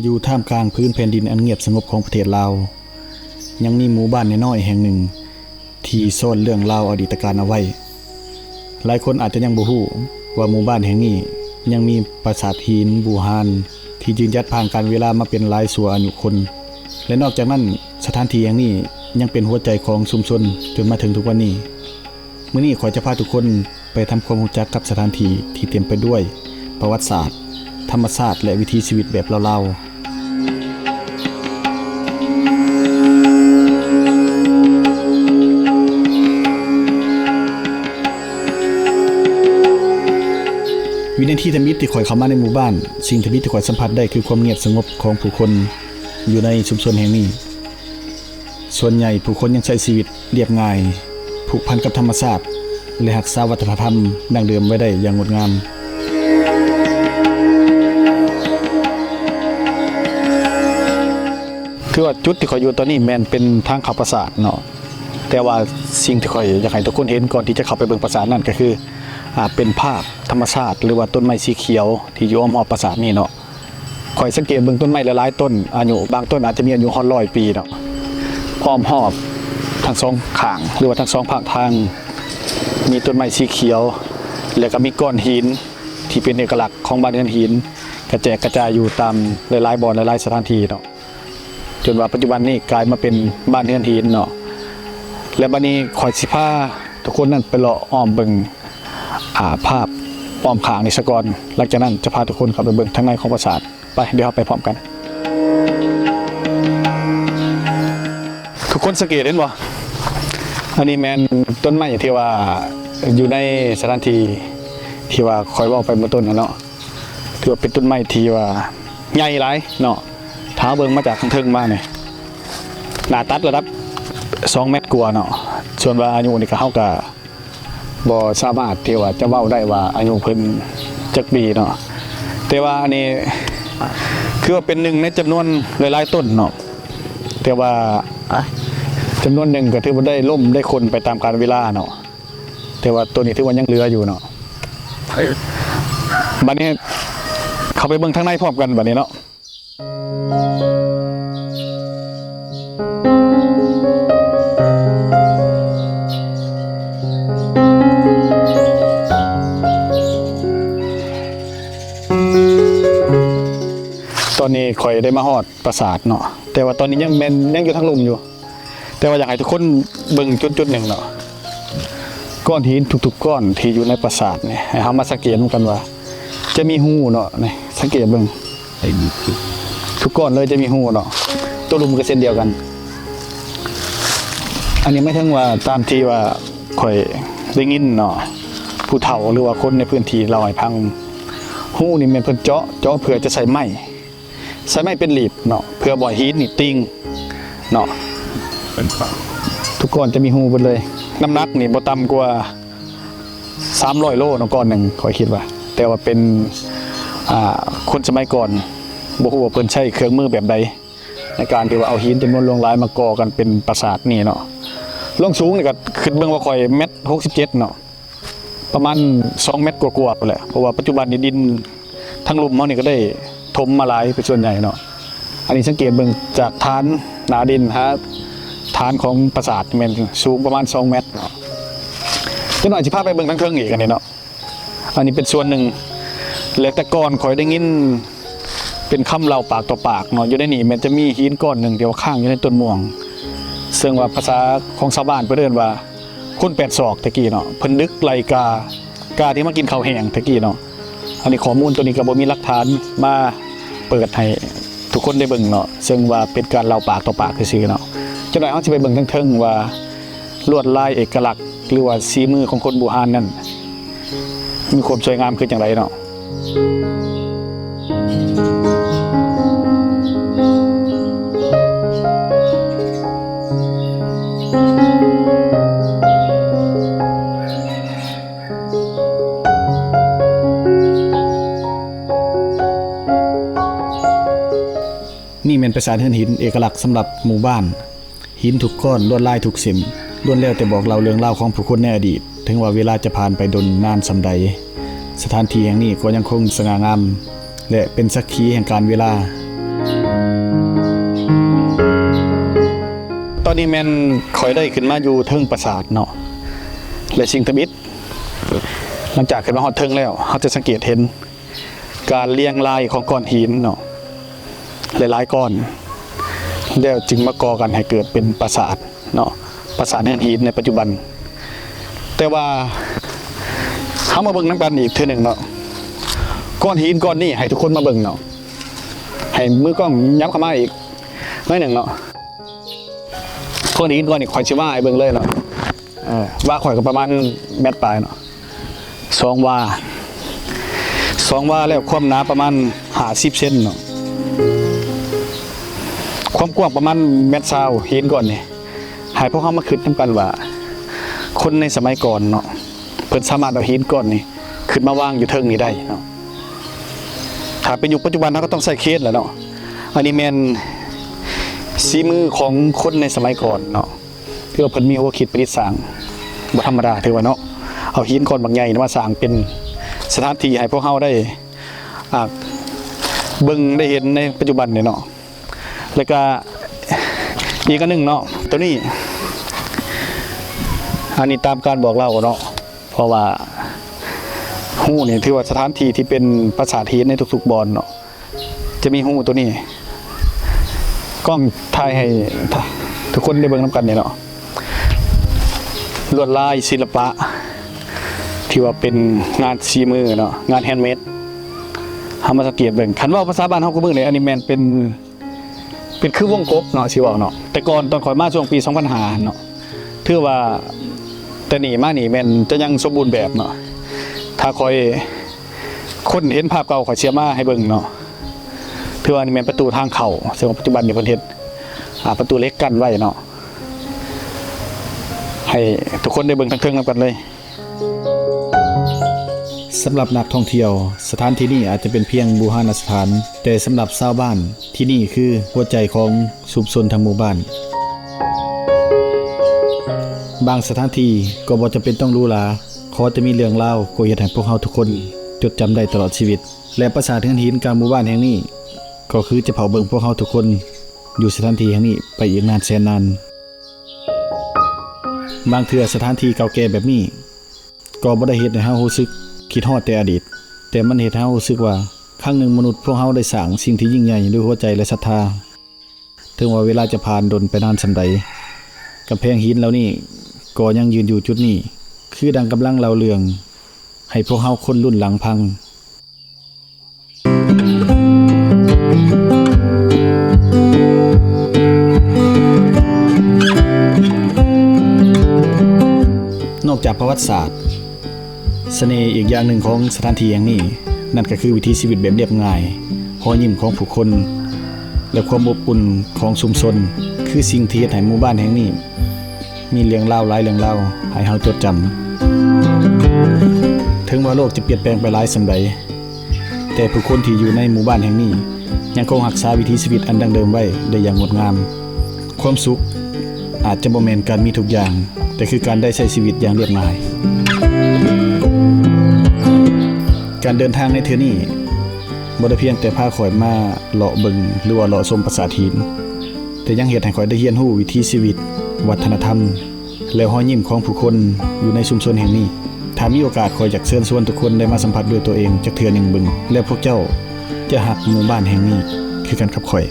อยู่ท่ามกลางพื้นแผ่นดินอันเงียบสงบของประเทศลาวยังมีหมู่บ้านน้อยๆแห่งหนึ่งที่ซ่อนเรื่องราวอดีตการเอาไว้หลายคนอาจจะยังบ่ฮู้ว่าหมู่บ้านแห่งนี้ยังมีปราสาทหินบูฮานที่ยืนยัดผ่านการเวลามาเป็นหลายชั่วอายุคนและนอกจากนั้นสถานที่แห่งนี้ยังเป็นหัวใจของชุมชนจนมาถึงทุกวันนี้มื้อนี้ขอจะพาทุกคนไปทำความรู้จักกับสถานที่ที่เต็มไปด้วยประวัติศาสตร์ธรรมชาติและวิถีชีวิตแบบลาวๆวินาทีทมิตที่ข่อยเข้ามาในหมู่บ้านสิ่งทมิตที่ข่อยสัมผัสได้คือความเงียบสงบของผู้คนอยู่ในชุมชนแห่งนี้ส่วนใหญ่ผู้คนยังใช้ชีวิตเรียบง่ายผูกพันกับธรรมชาติและรักษาวัฒนธรรมดั้งเดิมไว้ได้อย่างงดงามคือว่าจุดที่ข่อยอยู่ตอนนี้แม่นเป็นทางเข้าปราสาทเนาะแต่ว่าสิ่งที่ข่อยอยากให้ทุกคนเห็นก่อนที่จะเข้าไปเบิ่งปราสาทนั่นก็คือเป็นภาพธรรมชาติหรือว่าต้นไม้สีเขียวที่อยู่อ้อมรอบปราสาทนี่เนาะข่อยสังเกตเบิ่งต้นไม้หลายๆต้นอายุบางต้นอาจจะมีอายุ100 ปีเนาะอ้อมรอบทั้งสองข้างหรือว่าทั้งสองภาคทางมีต้นไม้สีเขียวแล้วก็มีก้อนหินที่เป็นเอกลักษณ์ของบ้านเรือนหินกระแจกกระจายอยู่ตามหลายๆบ่อนหลายๆสถานที่เนาะจนว่าปัจจุบันนี้กลายมาเป็นบ้านเรือนหินเนาะและบัดนี้ข่อยสิพาทุกคนนั้นไปเลาะอ้อมเบิ่งภาพอ้อมข้างนี่ซะก่อนหลังจากนั้นจะพาทุกคนเข้าไปเบิ่งทางในของปราสาทไปเดี๋ยวเราไปพร้อมกันทุกคนสังเกตเห็นบ่อันนี้แม่นต้นไม้ที่ว่าอยู่ในสถานที่ที่ว่าคอยเว้าไปเมื่อต้นเนาะถือว่าเป็นต้นไม้ที่ว่าใหญ่หลายเนาะถ้าเบิ่งมาจากข้างเทิงมานี่หน้าตัดระดับ2 เมตรกว่าเนาะส่วนว่าอายุนี่ก็เฮาก็บ่สามารถที่ว่าจะเว้าได้ว่าอายุเพิ่นจักปีเนาะแต่ว่าอันนี้คือว่าเป็นหนึ่งในจำนวนหลายๆต้นเนาะแต่ว่าจำนวนหนึ่งก็ถือว่าได้ล่มได้คนไปตามกาลเวลาเนาะแต่ว่าตัวนี้ถือว่ายังเหลืออยู่เนาะบัดนี้เข้าไปเบิ่งทางในพร้อมกันบัดนี้เนาะตอนนี้ข่อยได้มาฮอดปราสาทเนาะแต่ว่าตอนนี้ยังอยู่ทางลุ่มอยู่แต่ว่าอยากให้ทุกคนเบิ่งจุดๆหนึ่งเนาะก้อนหินทุกๆก้อนที่อยู่ในปราสาทเนี่ยให้เฮามาสังเกตกันว่าจะมีหูเนาะนี่สังเกตเบิ่งทุกก้อนเลยจะมีหูเนาะตัวลุ่มก็เส้นเดียวกันอันนี้ไม่ถึงว่าตามที่ว่าข่อยได้ยินเนาะผู้เฒ่าหรือว่าคนในพื้นที่เล่าให้ฟังหูนี่แม่นเพิ่นเจาะเพื่อจะใส่ไม้เป็นหลีบเนาะเพื่อบ่อยหินนี่ติงเนาะเป็นปากทุกก้อนจะมีหูหมดเลยน้ำหนักนี่บ่ต่ำกว่า300 โลเนาะก้อนหนึ่งข้อยคิดว่าแต่ว่าเป็นคนสมัยก่อนบ่ฮู้ว่าเพิ่นใช้เครื่องมือแบบใดในการที่ว่าเอาหินจำนวนหลวงหลายมาก่อกันเป็นปราสาทนี่เนาะลงสูงนี่ก็ขึ้นเบิ่งว่าข่อย1.67 เมตรเนาะประมาณ2 เมตรกว่าๆแหละเพราะว่าปัจจุบันนี้ดินทั้งลุ่มเฮานี่ก็ได้ถมมาหลายเป็นส่วนใหญ่เนาะอันนี้สังเกตเบิ่งจากฐานหนาดินฮะฐานของปราสาทแม่นสูงประมาณ2 เมตรเนาะจังหน่อยสิพาไปเบิ่งทางเทิงอีกอันนี้เนาะอันนี้เป็นส่วนหนึ่งแล้วแต่ก่อนข่อยได้ยินเป็นคำเล่าปากต่อปากเนาะอยู่ในนี่มันจะมีหินก้อนหนึ่งเดียวข้างอยู่ในต้นม่วงซึ่งว่าภาษาของชาวบ้านเพิ่นเรียกว่าคน8 ศอกตะกี้เนาะเพิ่นดึกไล่กาที่มากินข้าวแห้งตะกี้เนาะอันนี้ข้อมูลตัวนี้ก็บ่มีหลักฐานมาเปิดให้ทุกคนได้เบิ่งเนาะซึ่งว่าเป็นการเล่าปากต่อปากซื่อๆเนาะจังได๋เฮาสิไปเบิ่งเทิงๆว่าลวดลายเอกลักษณ์หรือว่าสีมือของคนโบราณนั้นมีความสวยงามคือจังไดเนาะนี่เป็นปราสาทหินเอกลักษณ์สำหรับหมู่บ้านหินทุกก้อนลวดลายทุกเส้นล้วนแล้วแต่บอกเล่าเรื่องราวของผู้คนในอดีตถึงว่าเวลาจะผ่านไปดนนานสำใดสถานที่แห่งนี้ก็ยังคงสง่างามและเป็นสักขีแห่งการเวลา อนนี้แม่นข่อยได้ขึ้นมาอยู่เทิงปราสาทเนาะและสิ่งทมิตหลังจากขึ้นมาฮอดเทิงแล้วเขาจะสังเกตเห็นการเรียงรายของก้อนหินเนาะหลายๆก้อนแล้วจึงมาก่อกันให้เกิดเป็นปราสาทเนาะปราสาทแห่งหินในปัจจุบันแต่ว่าเขามาเบิ่งน้ำกันอีกเทื่อหนึ่งเนาะก้อนหินก้อนนี้ให้ทุกคนมาเบิ่งเนาะให้มือกล้องย้ำเข้ามาอีกหน่อยหนึ่งเนาะก้อนหินก้อนนี้ข่อยชิว่าไอ้เบิ่งเลยเนาะว่าข่อยก็ประมาณเมตรปลายเนาะ2 วาแล้วความหนาประมาณ50 เซนเนาะความกว้างประมาณ1.20 เมตรหินก้อนนี้ให้พวกเขามาคิดนำกันว่าคนในสมัยก่อนเนาะเพิ่นสามารถเอาหินก้อนนี้ขึ้นมาวางอยู่เทิงนี้ได้เนาะถ้าเป็นยุคปัจจุบันเราก็ต้องใส่เคสแหละเนาะอันนี้แม่นฝีมือของคนในสมัยก่อนเนาะที่ว่าเพิ่นมีหัวคิดประดิษฐ์สร้างบ่ธรรมดาถือว่าเนาะเอาหินก้อนบางใหญ่มาสร้างเป็นสถานที่ให้พวกเฮาได้เบิ่งได้เห็นในปัจจุบันนี่เนาะแล้วก็อีกอันนึงเนาะตัวนี้อันนี้ตามการบอกเล่าเนาะเพราะว่าหู้นี่ถือว่าสถานที่ที่เป็นปราสาทหินในทุกๆบอนเนาะจะมีหู้ตัวนี้กล้องถ่ายให้ทุกคนได้เบิ่งนำกันเนี่ยเนาะลวดลายศิลปะที่ว่าเป็นงานฝีมือเนาะงานแฮนด์เมดเฮามาสังเกตเบิ่งคันว่าภาษาบ้านเฮาก็เบิ่งได้อันนี้แม่นเป็นคือวงกบเนาะสิว่าเนาะแต่ก่อนตอนข่อยมาช่วงปี2005เนาะถือว่าแต่นี่มานี่แม่นจะยังสมบูรณ์แบบเนาะถ้าข่อยคนเห็นภาพเก่าข่อยเสียมาให้เบิ่งเนาะถือว่านี่แม่นประตูทางเข้าซึ่งปัจจุบันนี่เพิ่นเฮ็ดประตูเล็กกั้นไว้เนาะให้ทุกคนได้เบิ่งทั้งเทิงนำกันเลยสำหรับนักท่องเที่ยวสถานที่นี้อาจจะเป็นเพียงบูรณสถานแต่สำหรับชาวบ้านที่นี่คือหัวใจของชุมชนทั้งหมู่บ้านบางสถานที่ก็บ่จำเป็นต้องหรูหราขอจะมีเรื่องราวก็เฮ็ดให้พวกเราทุกคนจดจำได้ตลอดชีวิตและปราสาทหินกลางหมู่บ้านแห่งนี้ก็คือจะเผาเบิ่งพวกเราทุกคนอยู่สถานที่แห่งนี้ไปอีกนานแสนนานบางเทื่อสถานที่เก่าแก่แบบนี้ก็บ่ได้เฮ็ดให้เฮารู้สึกคิดฮอดแต่อดีตแต่มันเฮ็ดให้เฮารู้สึกว่าครั้งหนึ่งมนุษย์พวกเฮาได้สร้างสิ่งที่ยิ่งใหญ่ด้วยหัวใจและศรัทธาถึงว่าเวลาจะผ่านดนไปนานส่ำใดกำแพงหินเหล่านี้ก็ยังยืนอยู่จุดนี้คือดังกำลังเล่าเรื่องให้พวกเฮาคนรุ่นหลังพังนอกจากประวัติศาสตร์เสน่ห์อีกอย่างหนึ่งของสถานที่แห่งนี้นั่นก็คือวิถีชีวิตแบบเรียบง่ายรอยยิ้มของผู้คนและความอบอุ่นของชุมชนคือสิ่งที่เฮ็ดให้หมู่บ้านแห่งนี้มีเรื่องเล่าหลายเรื่องเล่าให้เฮาจดจำถึงว่าโลกจะเปลี่ยนแปลงไปหลายส่ำใดแต่ผู้คนที่อยู่ในหมู่บ้านแห่งนี้ยังคงรักษาวิถีชีวิตอันดั้งเดิมไว้ได้อย่างงดงามความสุขอาจจะบ่แม่นการมีทุกอย่างแต่คือการได้ใช้ชีวิตอย่างเรียบง่ายการเดินทางในเทื่อนี้บ่ได้เพียงแต่พาข่อยมาเลาะเบิ่งหรือว่าเลาะชมปราสาทหินแต่ยังเฮ็ดให้ข่อยได้เรียนรู้วิถีชีวิตวัฒนธรรมและรอยยิ้มของผู้คนอยู่ในชุมชนแห่งนี้ถ้ามีโอกาสข่อยอยากเชิญชวนทุกคนได้มาสัมผัสด้วยตัวเองจักเทื่อหนึ่งเบิ่งและพวกเจ้าจะรักหมู่บ้านแห่งนี้คือกันกับข่อย